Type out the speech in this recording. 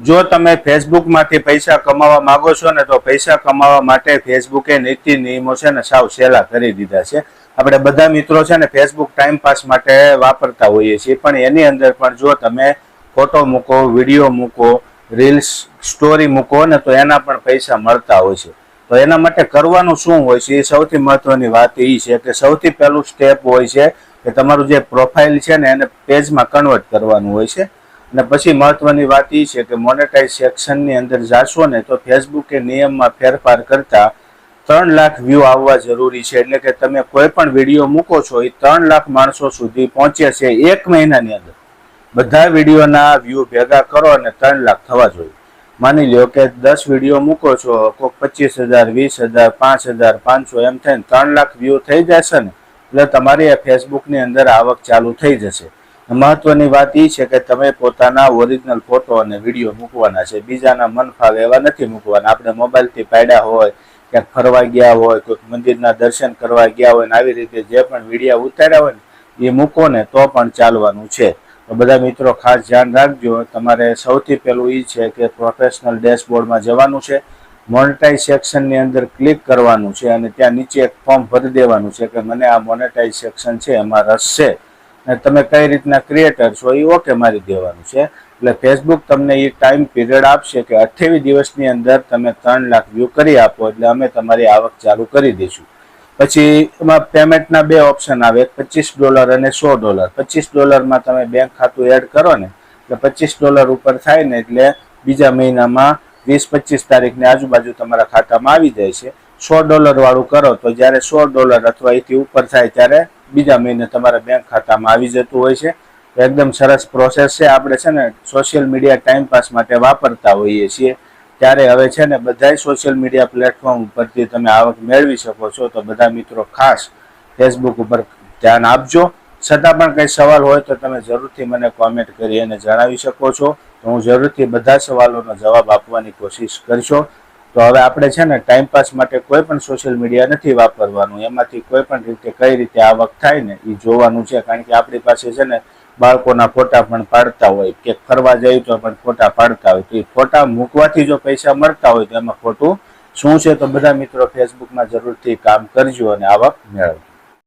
જો તમે ફેસબુકમાંથી પૈસા કમાવા માંગો છો ને, તો પૈસા કમાવા માટે ફેસબુકે નીતિ નિયમો છે ને સાવ સહેલા કરી દીધા છે. આપણે બધા મિત્રો છે ને ફેસબુક ટાઈમ પાસ માટે વાપરતા હોઈએ છીએ, પણ એની અંદર પણ જો તમે ફોટો મૂકો, વિડીયો મૂકો, રીલ્સ સ્ટોરી મૂકો ને, તો એના પણ પૈસા મળતા હોય છે. તો એના માટે કરવાનું શું હોય છે, એ સૌથી મહત્વની વાત એ છે કે સૌથી પહેલું સ્ટેપ હોય છે કે તમારું જે પ્રોફાઇલ છે ને એને પેજમાં કન્વર્ટ કરવાનું હોય છે. અને પછી મહત્વની વાત એ છે કે મોનેટાઇઝ સેક્શનની અંદર જાશો ને, તો ફેસબુકે નિયમમાં ફેરફાર કરતા 3 લાખ વ્યૂ આવવા જરૂરી છે. એટલે કે તમે કોઈ પણ વિડીયો મૂકો છો એ 3 લાખ માણસો સુધી પહોંચે છે એક મહિનાની અંદર. બધા વિડીયોના વ્યૂ ભેગા કરો અને 3 લાખ થવા જોઈએ. માની લો કે 10 વિડીયો મૂકો છો, કોઈક 25,000, 20,000, 5,000, 500 એમ થઈને 3 લાખ વ્યૂ થઈ જશે ને, એટલે તમારી ફેસબુકની અંદર આવક ચાલુ થઈ જશે. મહત્વની વાત એ છે કે તમે પોતાના ઓરિજિનલ ફોટો અને વિડીયો મૂકવાના છે, બીજાના મન ફાવે એવા નથી મૂકવાના. આપણે મોબાઈલથી પાડ્યા હોય, ક્યાંક ફરવા ગયા હોય, કોઈક મંદિરના દર્શન કરવા ગયા હોય ને આવી રીતે જે પણ વિડીયો ઉતાર્યા હોય ને એ મૂકો ને તો પણ ચાલવાનું છે. તો બધા મિત્રો ખાસ ધ્યાન રાખજો. તમારે સૌથી પહેલું એ છે કે પ્રોફેશનલ ડેશબોર્ડમાં જવાનું છે, મોનેટાઇઝ સેક્શનની અંદર ક્લિક કરવાનું છે અને ત્યાં નીચે એક ફોર્મ ભરી દેવાનું છે કે મને આ મોનેટાઇઝ સેક્શન છે એમાં રસ છે અને તમે કઈ રીતના ક્રિએટર છો એ ઓકે મારી દેવાનું છે. એટલે ફેસબુક તમને એ ટાઈમ પીરિયડ આપશે કે 28 દિવસની અંદર તમે 3 લાખ વ્યૂ કરી આપો એટલે અમે તમારી આવક ચાલુ કરી દઈશું. પછી એમાં પેમેન્ટના 2 ઓપ્શન આવે, $25 અને $100. $25 તમે બેંક ખાતું એડ કરો ને એટલે $25 ઉપર થાય ને એટલે બીજા મહિનામાં 20-25 તારીખની આજુબાજુ તમારા ખાતામાં આવી જાય છે. $100 વાળું કરો તો જ્યારે $100 અથવા એથી ઉપર થાય ત્યારે બીજા મહિને તમારા બેંક ખાતામાં આવી જતું હોય છે. એકદમ સરસ પ્રોસેસ છે. આપણે છે ને સોશિયલ મીડિયા ટાઈમ પાસ માટે વાપરતા હોઈએ છીએ, ત્યારે હવે છે ને બધા સોશિયલ મીડિયા પ્લેટફોર્મ ઉપરથી તમે આવક મેળવી શકો છો. તો બધા મિત્રો ખાસ ફેસબુક ઉપર ધ્યાન આપજો. છતાં પણ કંઈ સવાલ હોય તો તમે જરૂરથી મને કોમેન્ટ કરી અને જણાવી શકો છો. તો હું જરૂરથી બધા સવાલોનો જવાબ આપવાની કોશિશ કરશો. તો હવે આપણે છે ને ટાઈમપાસ માટે કોઈ પણ સોશિયલ મીડિયા નથી વાપરવાનું, એમાંથી કોઈ પણ રીતે કઈ રીતે આવક થાય ને એ જોવાનું છે. કારણ કે આપણી પાસે છે ને બાળકોના ફોટા પણ પાડતા હોય, કે ફરવા જઈએ તો પણ ફોટા પાડતા હોય, તો એ ફોટા મૂકવાથી જો પૈસા મળતા હોય તો એમાં ખોટું શું છે? તો બધા મિત્રો ફેસબુકમાં જરૂરથી કામ કરજો અને આવક મેળવો.